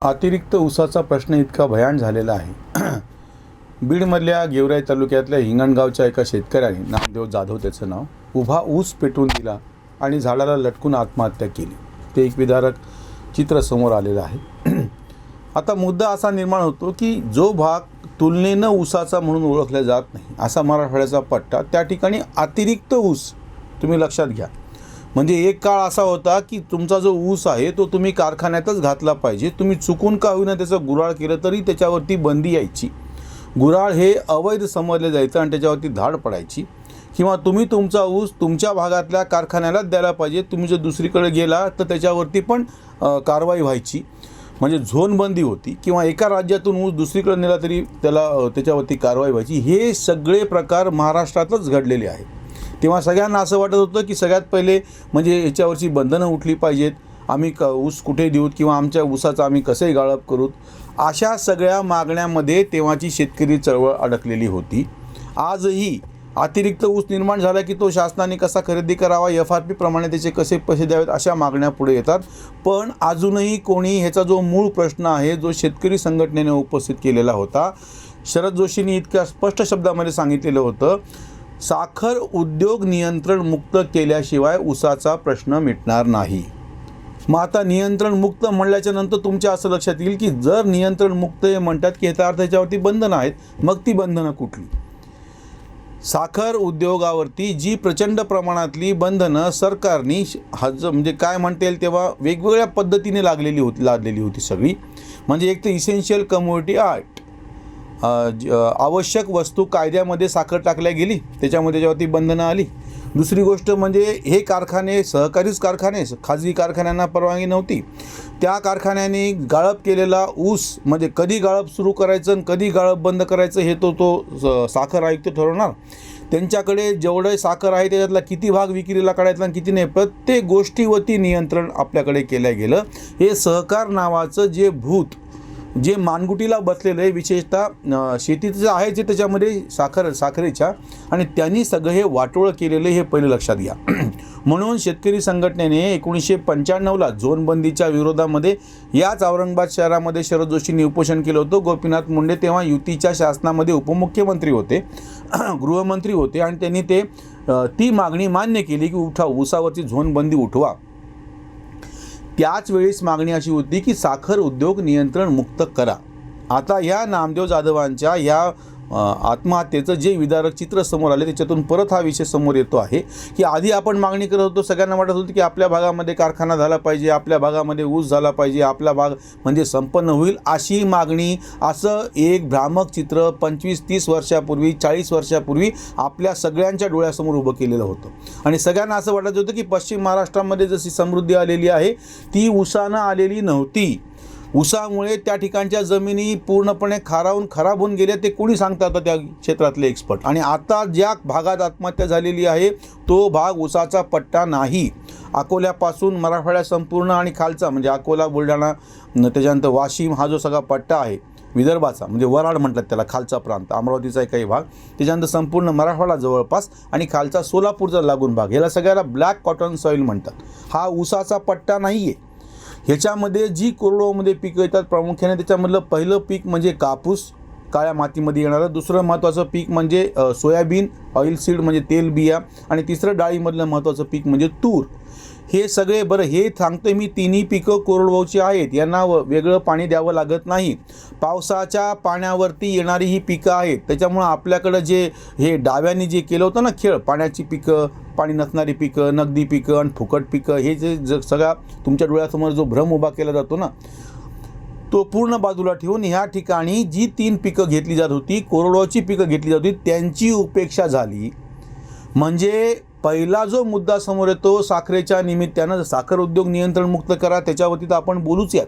अतिरिक्त ऊसाचा प्रश्न इतका भयान झालेला आहे. बीडमधल्या गेवराई तालुक्यातल्या हिंगणगावच्या एका शेतकऱ्याने, नामदेव जाधव त्याचं नाव, उभा ऊस पेटवून दिला आणि झाडाला लटकून आत्महत्या केली. ते एक विदारक चित्र समोर आलेलं आहे. आता मुद्दा असा निर्माण होतो की जो भाग तुलनेनं ऊसाचा म्हणून ओळखला जात नाही असा मराठवाड्याचा पट्टा, त्या ठिकाणी अतिरिक्त ऊस, तुम्ही लक्षात घ्या. म्हणजे एक काळ असा होता की तुमचा जो ऊस आहे तो तुम्ही कारखान्यातच घातला पाहिजे. तुम्ही चुकून का होईना त्याचं गुऱ्हाळ केलं तरी त्याच्यावरती बंदी यायची. गुऱ्हाळ हे अवैध समजले जायचं आणि त्याच्यावरती धाड पडायची. किंवा तुम्ही तुमचा ऊस तुमच्या भागातल्या कारखान्यालाच द्यायला पाहिजे. तुम्ही जर दुसरीकडे गेला तर त्याच्यावरती पण कारवाई व्हायची. म्हणजे झोनबंदी होती. किंवा एका राज्यातून ऊस दुसरीकडे नेला तरी त्याच्यावरती कारवाई व्हायची. हे सगळे प्रकार महाराष्ट्रातच घडलेले आहेत. तेव्हा सगळ्यांना असं वाटत होतं की सगळ्यात पहिले म्हणजे याच्यावरची बंधनं उठली पाहिजेत. आम्ही ऊस कुठे देऊत किंवा आमच्या ऊसाचं आम्ही कसे गाळप करूत, अशा सगळ्या मागण्यामध्ये तेव्हाची शेतकरी चळवळ अडकलेली होती. आजही अतिरिक्त ऊस निर्माण झाला की तो शासनाने कसा खरेदी करावा, FRP प्रमाणे त्याचे कसे पैसे द्यावेत, अशा मागण्या पुढे येतात. पण अजूनही कोणी ह्याचा जो मूळ प्रश्न आहे, जो शेतकरी संघटनेने उपस्थित केलेला होता, शरद जोशींनी इतक्या स्पष्ट शब्दामध्ये सांगितलेलं होतं, साखर उद्योग नियंत्रण मुक्त केल्याशिवाय ऊसाचा प्रश्न मिटणार नाही. मग आता नियंत्रण मुक्त म्हणल्याच्या नंतर तुमच्या असं लक्षात येईल की जर नियंत्रण मुक्त हे म्हणतात की ह्याचा अर्थ ह्याच्यावरती बंधनं आहेत, मग ती बंधनं कुठली? साखर उद्योगावरती जी प्रचंड प्रमाणातली बंधनं सरकारनी म्हणजे काय म्हणता येईल तेव्हा वेगवेगळ्या पद्धतीने लादलेली होती सगळी. म्हणजे एक तर इसेन्शियल कमोडिटी ॲक्ट, आवश्यक वस्तू कायद्यामध्ये साखर टाकल्या गेली, त्याच्यावरती बंधनं आली. दुसरी गोष्ट म्हणजे हे कारखाने सहकारीच कारखाने, खाजगी कारखान्यांना परवानगी नव्हती. त्या कारखान्याने गाळप केलेला ऊस म्हणजे कधी गाळप सुरू करायचं आणि कधी गाळप बंद करायचं हे तो साखर आयुक्त ठरवणार. त्यांच्याकडे जेवढं साखर आहे त्याच्यातला किती भाग विक्रीला काढायचा आणि किती नाही, प्रत्येक गोष्टीवरती नियंत्रण आपल्याकडे केलं गेलं. हे सहकार नावाचं जे भूत जे मानगुटीला बसलेलं आहे, विशेषतः शेतीचं आहे जे त्याच्यामध्ये साखरेच्या, आणि त्यांनी सगळं हे वाटोळं केलेलं हे पहिलं लक्षात घ्या. म्हणून शेतकरी संघटनेने 1995ला झोनबंदीच्या विरोधामध्ये याच औरंगाबाद शहरामध्ये शरद जोशींनी उपोषण केलं होतं. गोपीनाथ मुंडे तेव्हा युतीच्या शासनामध्ये उपमुख्यमंत्री होते, गृहमंत्री होते, आणि त्यांनी ती मागणी मान्य केली की ऊसावरची झोनबंदी उठवा. त्याच वेळेस मागणी अशी होती की साखर उद्योग नियंत्रण मुक्त करा. आता ह्या नामदेव जाधवांच्या या आत्महत्येचं जे विदारक चित्र समोर आले त्याच्यातून परत हा विषय समोर येतो आहे की आधी आपण मागणी करत होतो, सगळ्यांना वाटत होतं की आपल्या भागामध्ये कारखाना झाला पाहिजे, आपल्या भागामध्ये ऊस झाला पाहिजे, आपला भाग म्हणजे संपन्न होईल, अशी मागणी, असं एक भ्रामक चित्र 25-30 वर्षापूर्वी, 40 वर्षापूर्वी आपल्या सगळ्यांच्या डोळ्यासमोर उभं केलेलं होतं. आणि सगळ्यांना असं वाटत होतं की पश्चिम महाराष्ट्रामध्ये जशी समृद्धी आलेली आहे ती ऊसानं आलेली नव्हती. ऊसामुळे त्या ठिकाणच्या जमिनी पूर्णपणे खराब होऊन गेल्या, ते कोणी सांगतात त्या क्षेत्रातले एक्सपर्ट. आणि आता ज्या भागात आत्महत्या झालेली आहे तो भाग ऊसाचा पट्टा नाही. अकोल्यापासून मराठवाड्या संपूर्ण आणि खालचा म्हणजे अकोला, बुलढाणा, त्याच्यानंतर वाशिम, हा जो सगळा पट्टा आहे विदर्भाचा, म्हणजे वराड म्हणतात त्याला, खालचा प्रांत, अमरावतीचा काही भाग, त्याच्यानंतर संपूर्ण मराठवाडा जवळपास आणि खालचा सोलापूरचा लागून भाग, याला सगळ्याला ब्लॅक कॉटन सॉईल म्हणतात. हा ऊसाचा पट्टा नाही आहे. ह्याच्यामध्ये जी कोरडवाहूमध्ये पिकं येतात प्रामुख्याने, त्याच्यामधलं पहिलं पीक म्हणजे कापूस, काळ्या मातीमध्ये येणारं. दुसरं महत्त्वाचं पीक म्हणजे सोयाबीन, ऑइल सीड म्हणजे तेल बिया, आणि तिसरं डाळीमधलं महत्त्वाचं पीक म्हणजे तूर. हे सगळे हे सांगतोय मी, तिन्ही पिकं कोरडवाहूची आहेत, यांना वेगळं पाणी द्यावं लागत नाही. पावसाच्या पाण्यावरती येणारी ही पिकं आहेत. त्याच्यामुळं आपल्याकडं जे हे डाव्यांनी जे केलं होतं ना खेळ, पाण्याची पिकं, पाणी नसणारी पिकं, नगदी पिकं आणि फुकट पिकं, हे जे सगळा तुमच्या डोळ्यासमोर जो भ्रम उभा केला जातो ना, तो पूर्ण बाजूला ठेवून ह्या ठिकाणी जी 3 पिकं घेतली जात होती, कोरडवाहूची पिकं घेतली जात होती, त्यांची उपेक्षा झाली. म्हणजे पहिला जो मुद्दा समोर येतो साखरेच्या निमित्तानं, साखर उद्योग नियंत्रण मुक्त करा, त्याच्यावरती तर आपण बोलूच यात.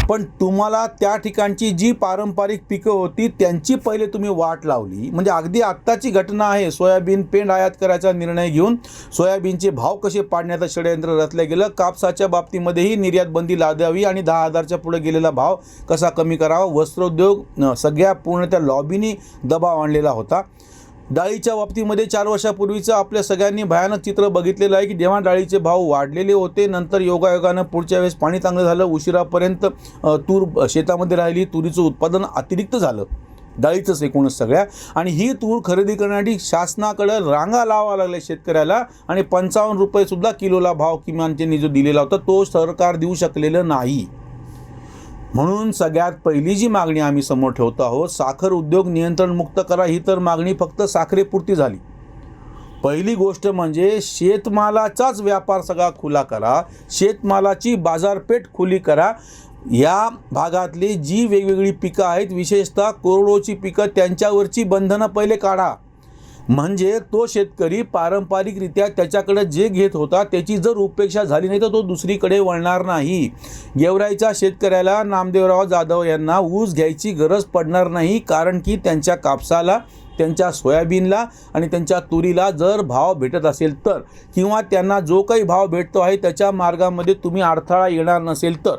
पण तुम्हाला त्या ठिकाणची जी पारंपरिक पिकं होती त्यांची पहिले तुम्ही वाट लावली. म्हणजे अगदी आत्ताची घटना आहे, सोयाबीन पेंड आयात करायचा निर्णय घेऊन सोयाबीनचे भाव कसे पाडण्याचं षडयंत्र रचलं गेलं. कापसाच्या बाबतीमध्येही निर्यात बंदी लादावी आणि 10,000च्या पुढे गेलेला भाव कसा कमी करावा. वस्त्रोद्योग सगळ्या पूर्ण त्या लॉबीने दबाव आणलेला होता. डाळीच्या बाबतीमध्ये 4 वर्षापूर्वीचं आपल्या सगळ्यांनी भयानक चित्र बघितलेलं आहे की जेव्हा डाळीचे भाव वाढलेले होते, नंतर योगायोगानं पुढच्या वेळेस पाणी चांगलं झालं, उशिरापर्यंत तूर शेतामध्ये राहिली, तुरीचं उत्पादन अतिरिक्त झालं, डाळीचंच एकूणच सगळ्या. आणि ही तूर खरेदी करण्यासाठी शासनाकडे रांगा लावाव्या लागल्या शेतकऱ्याला, आणि 55 रुपयेसुद्धा किलोला भाव किमान त्यांनी जो दिलेला होता तो सरकार देऊ शकलेलं नाही. म्हणून सगळ्यात पहिली जी मागणी आम्ही समोर ठेवतो आहोत, साखर उद्योग नियंत्रणमुक्त करा. ही तर मागणी फक्त साखरेपुरती झाली. पहिली गोष्ट म्हणजे शेतमालाचाच व्यापार सगळा खुला करा, शेतमालाची बाजारपेठ खुली करा. या भागातली जी वेगवेगळी पिकं आहेत, विशेषतः कोरडोची पिकं, त्यांच्यावरची बंधनं पहिले काढा. म्हणजे तो शेतकरी पारंपरिकरित्या त्याच्याकडे जे घेत होता त्याची जर उपेक्षा झाली नाही तर तो दुसरीकडे वळणार नाही. गेवराईच्या शेतकऱ्याला नामदेवराव जाधव यांना ऊस घ्यायची गरज पडणार नाही, कारण की त्यांच्या कापसाला, त्यांच्या सोयाबीनला आणि त्यांच्या तुरीला जर भाव भेटत असेल तर, किंवा त्यांना जो काही भाव भेटतो आहे त्याच्या मार्गामध्ये तुम्ही अडथळा येणार नसेल तर.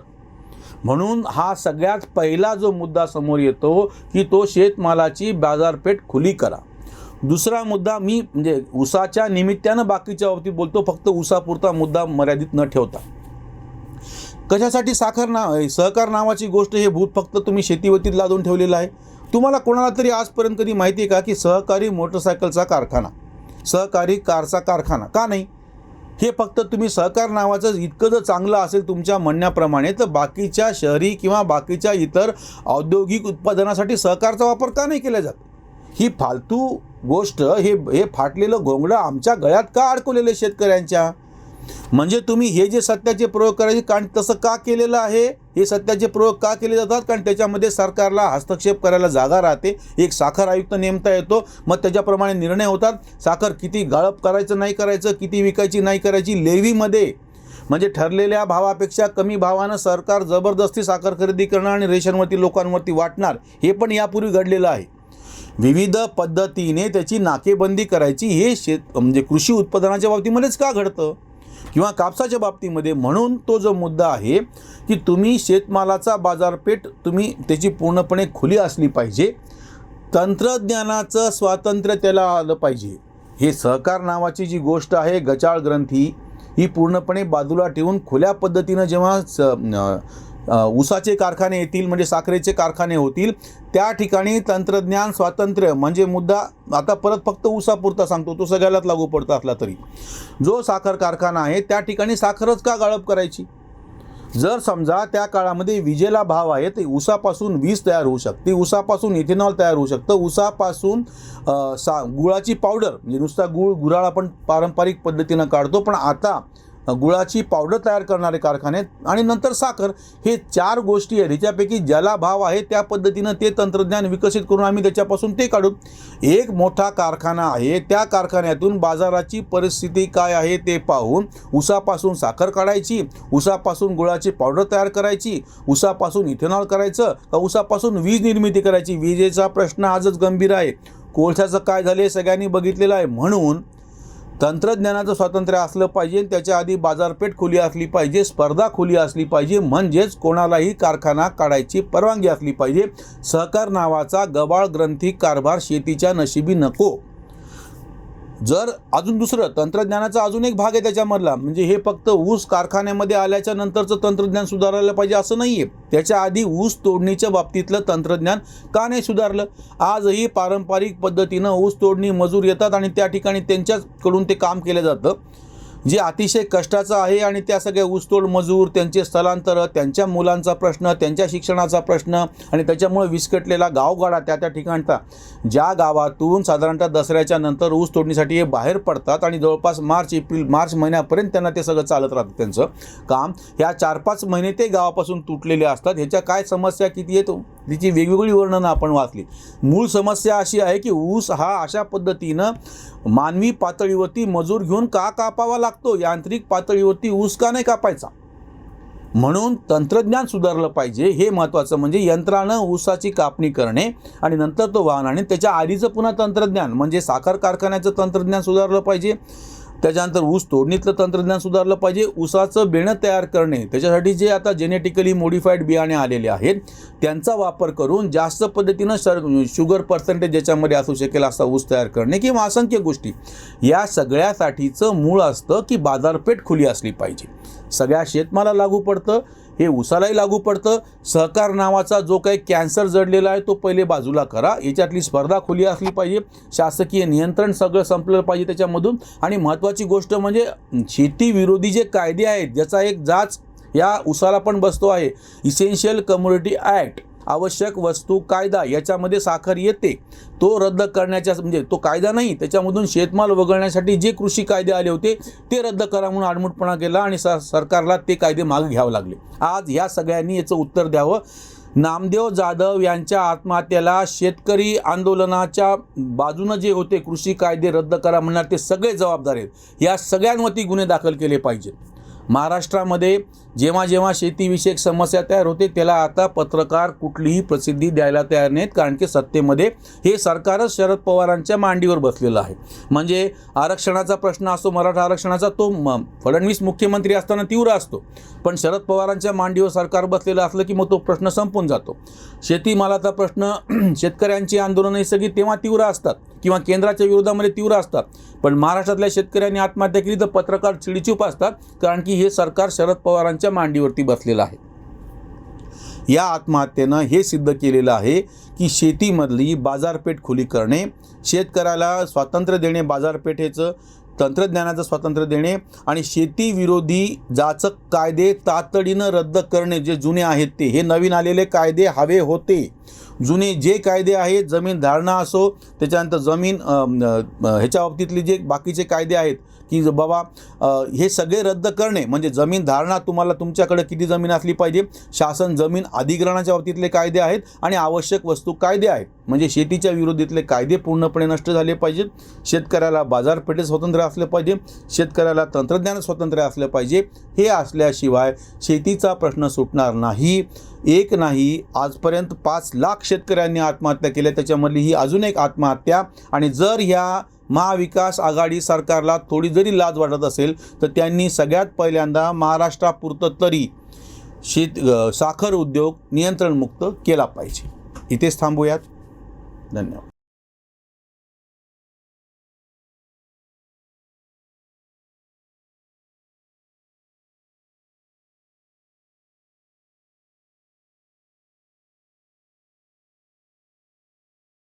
म्हणून हा सगळ्यात पहिला जो मुद्दा समोर येतो की तो शेतमालाची बाजारपेठ खुली करा. दुसरा मुद्दा मी म्हणजे ऊसाच्या निमित्तानं बाकीच्या बाबतीत बोलतो, फक्त ऊसापुरता मुद्दा मर्यादित न ठेवता. कशासाठी सहकार नावाची गोष्ट हे भूत फक्त तुम्ही शेतीवरतीच लादून ठेवलेलं आहे. तुम्हाला कोणाला तरी आजपर्यंत कधी माहिती आहे का की सहकारी मोटरसायकलचा कारखाना, सहकारी कारचा कारखाना का नाही? हे फक्त तुम्ही सहकार नावाचं इतकं जर चांगलं असेल तुमच्या म्हणण्याप्रमाणे, तर बाकीच्या शहरी किंवा बाकीच्या इतर औद्योगिक उत्पादनासाठी सहकारचा वापर का नाही केला जात? ही फालतू गोष्ट, हे फाटलेलं घोंगडं आमच्या गळ्यात का अडकवलेलं शेतकऱ्यांच्या? म्हणजे तुम्ही हे जे सत्याचे प्रयोग करायचे, कारण तसं का केलेलं आहे? हे सत्याचे प्रयोग का केले जातात? कारण त्याच्यामध्ये सरकारला हस्तक्षेप करायला जागा राहते. एक साखर आयुक्त नेमता येतो, मग त्याच्याप्रमाणे निर्णय होतात. साखर किती गाळप करायचं नाही करायचं, किती विकायची नाही करायची, लेवीमध्ये म्हणजे ठरलेल्या भावापेक्षा कमी भावानं सरकार जबरदस्ती साखर खरेदी करणार आणि रेशनवरती लोकांवरती वाटणार. हे पण यापूर्वी घडलेलं आहे. विविध पद्धतीने त्याची नाकेबंदी करायची. हे म्हणजे कृषी उत्पादनाच्या बाबतीमध्येच का घडतं, किंवा कापसाच्या बाबतीमध्ये? म्हणून तो जो मुद्दा आहे की तुम्ही शेतमालाचा बाजारपेठ तुम्ही त्याची पूर्णपणे खुली असली पाहिजे. तंत्रज्ञानाचं स्वातंत्र्य त्याला आलं पाहिजे. हे सहकार नावाची जी गोष्ट आहे, गचाळ ग्रंथी, ही पूर्णपणे बाजूला ठेवून खुल्या पद्धतीनं जेव्हा ऊसाचे कारखाने येतील, म्हणजे साखरेचे कारखाने होतील, त्या ठिकाणी तंत्रज्ञान स्वातंत्र्य म्हणजे मुद्दा आता परत फक्त ऊसापुरता सांगतो, तो सगळ्यालाच लागू पडतो असला तरी. जो साखर कारखाना आहे त्या ठिकाणी साखरच का गाळप करायची? जर समजा त्या काळामध्ये विजेला भाव आहे, तर ऊसापासून वीज तयार होऊ शकते, ऊसापासून इथेनॉल तयार होऊ शकतं, ऊसापासून गुळाची पावडर, म्हणजे नुसता गुळ आपण पारंपरिक पद्धतीनं काढतो, पण आता गुळाची पावडर तयार करणारे कारखाने आणि नंतर साखर, हे 4 गोष्टी आहेत. ह्याच्यापैकी ज्याला भाव आहे त्या पद्धतीनं ते तंत्रज्ञान विकसित करून आम्ही त्याच्यापासून ते काढू. एक मोठा कारखाना आहे, त्या कारखान्यातून बाजाराची परिस्थिती काय आहे ते पाहून ऊसापासून साखर काढायची, ऊसापासून गुळाची पावडर तयार करायची, ऊसापासून इथेनॉल करायचं का ऊसापासून वीज निर्मिती करायची? विजेचा प्रश्न आजच गंभीर आहे. कोळशाचं काय झालं हे सगळ्यांनी बघितलेलं आहे. म्हणून तंत्रज्ञानाचं स्वातंत्र्य असलं पाहिजे, त्याच्या आधी बाजारपेठ खुली असली पाहिजे, स्पर्धा खुली असली पाहिजे, म्हणजेच कोणालाही कारखाना काढायची परवानगी असली पाहिजे. सहकार नावाचा गबाळ ग्रंथी कारभार शेतीच्या नशिबी नको. जर अजून दुसरं तंत्रज्ञानाचा अजून एक भाग आहे त्याच्यामधला, म्हणजे हे फक्त ऊस कारखान्यामध्ये आल्याच्या नंतरचं तंत्रज्ञान सुधारायला पाहिजे असं नाही आहे. त्याच्या आधी ऊस तोडणीच्या बाबतीतलं तंत्रज्ञान का नाही सुधारलं? आजही पारंपरिक पद्धतीनं ऊस तोडणी मजूर येतात आणि त्या ठिकाणी त्यांच्याकडून ते काम केलं जातं, जे अतिशय कष्टाचं आहे. आणि त्या सगळ्या ऊसतोड मजूर, त्यांचे स्थलांतर, त्यांच्या मुलांचा प्रश्न, त्यांच्या शिक्षणाचा प्रश्न आणि त्याच्यामुळे विस्कटलेला गावगाडा त्या ठिकाणचा, ज्या गावातून साधारणतः दसऱ्याच्या नंतर ऊस तोडणीसाठी हे बाहेर पडतात आणि जवळपास मार्च महिन्यापर्यंत त्यांना ते सगळं चालत राहतं त्यांचं काम. ह्या 4-5 महिने ते गावापासून तुटलेले असतात. ह्याच्या काय समस्या किती आहेत तिची वेगवेगळी वर्णनं आपण वाचली. मूळ समस्या अशी आहे की ऊस हा अशा पद्धतीनं मानवी पातळीवरती मजूर घेऊन का कापावा लागतो, यांत्रिक पातळीवरती ऊस का नाही कापायचा? म्हणून तंत्रज्ञान सुधारलं पाहिजे, हे महत्त्वाचं. म्हणजे यंत्रानं ऊसाची कापणी करणे आणि नंतर तो वाहन, आणि त्याच्या आधीचं पुन्हा तंत्रज्ञान म्हणजे साखर कारखान्याचं तंत्रज्ञान सुधारलं पाहिजे. त्याच्यानंतर ऊस तोडणीतलं तंत्रज्ञान सुधारलं पाहिजे. ऊसाचं बेणं तयार करणे, त्याच्यासाठी जे आता जेनेटिकली मॉडिफाईड बियाणे आलेले आहेत त्यांचा वापर करून जास्त पद्धतीनं शुगर पर्सेंटेज ज्याच्यामध्ये असू शकेल असा ऊस तयार करणे किंवा असंख्य गोष्टी. या सगळ्यासाठीचं मूळ असतं की बाजारपेठ खुली असली पाहिजे. सगळ्या शेतमाला लागू पडतं, हे ऊसालाही लागू पडतं. सहकार नावाचा जो काही कॅन्सर जडलेला आहे तो पहिले बाजूला करा. याच्यातली स्पर्धा खुली असली पाहिजे. शासकीय नियंत्रण सगळं संपलं पाहिजे त्याच्यामधून. आणि महत्त्वाची गोष्ट म्हणजे शेतीविरोधी जे कायदे आहेत ज्याचा एक जाच या ऊसाला पण बसतो आहे, इसेन्शियल कमोडिटी ॲक्ट, आवश्यक वस्तू कायदा, याच्यामध्ये साखर येते, तो रद्द करण्याच्या म्हणजे तो कायदा नाही, त्याच्यामधून शेतमाल वगळण्यासाठी जे कृषी कायदे आले होते ते रद्द करा म्हणून आडमुठपणा केला आणि सरकारला ते कायदे मागे घ्यावे लागले. आज ह्या सगळ्यांनी याचं उत्तर द्यावं. नामदेव जाधव यांच्या आत्महत्येला शेतकरी आंदोलनाच्या बाजूनं जे होते कृषी कायदे रद्द करा म्हणणार ते सगळे जबाबदार आहेत. या सगळ्यांवरती गुन्हे दाखल केले पाहिजेत. महाराष्ट्रामध्ये जेव्हा जेव्हा शेतीविषयक समस्या तयार होते त्याला आता पत्रकार कुठलीही प्रसिद्धी द्यायला तयार नाहीत, कारण की सत्तेमध्ये हे सरकारच शरद पवारांच्या मांडीवर बसलेलं आहे. म्हणजे आरक्षणाचा प्रश्न असतो, मराठा आरक्षणाचा, तो फडणवीस मुख्यमंत्री असताना तीव्र असतो, पण शरद पवारांच्या मांडीवर सरकार बसलेलं असलं की मग तो प्रश्न संपून जातो. शेतीमालाचा प्रश्न, शेतकऱ्यांची आंदोलनं ही सगळी तेव्हा तीव्र असतात किंवा केंद्राच्या विरोधामध्ये तीव्र असतात, पण महाराष्ट्रातल्या शेतकऱ्यांनी आत्महत्या केली तर पत्रकार चिडीचूप असतात, कारण की हे सरकार शरद पवारांच्या मांडीवरती बसलेलं आहे. या आत्महत्येनं हे सिद्ध केलेलं आहे की शेतीमधली बाजारपेठ खुली करणे, शेतकऱ्याला स्वातंत्र्य देणे, बाजारपेठेचं तंत्रज्ञानाचं स्वातंत्र्य देणे आणि शेतीविरोधी जाचक कायदे तातडीनं रद्द करणे. जे जुने आहेत ते, हे नवीन आलेले कायदे हवे होते. जुने जे कायदे आहेत, जमीन धारणा असो, त्याच्यानंतर जमीन ह्याच्या बाबतीतले जे बाकीचे कायदे आहेत की बाबा हे सगळे रद्द करणे. म्हणजे जमीन धारणा, तुम्हाला तुमच्याकडे किती जमीन असली पाहिजे, शासन जमीन अधिग्रहणाच्या बाबतीतले कायदे आहेत आणि आवश्यक वस्तू कायदे आहेत. म्हणजे शेतीच्या विरोधीतले कायदे पूर्णपणे नष्ट झाले पाहिजेत. शेतकऱ्याला बाजारपेठे स्वतंत्र असले पाहिजे, शेतकऱ्याला तंत्रज्ञान स्वतंत्र असलं पाहिजे. हे असल्याशिवाय शेतीचा प्रश्न सुटणार नाही. एक नाही, आजपर्यंत 5 लाख शेतकऱ्यांनी आत्महत्या केल्या, त्याच्यामधली ही अजून एक आत्महत्या. आणि जर ह्या महाविकास आघाडी सरकारला थोडी जरी लाज वाटत असेल तर त्यांनी सगळ्यात पहिल्यांदा महाराष्ट्रापुरतं तरी साखर उद्योग नियंत्रणमुक्त केला पाहिजे. इथेच थांबूयात. धन्यवाद.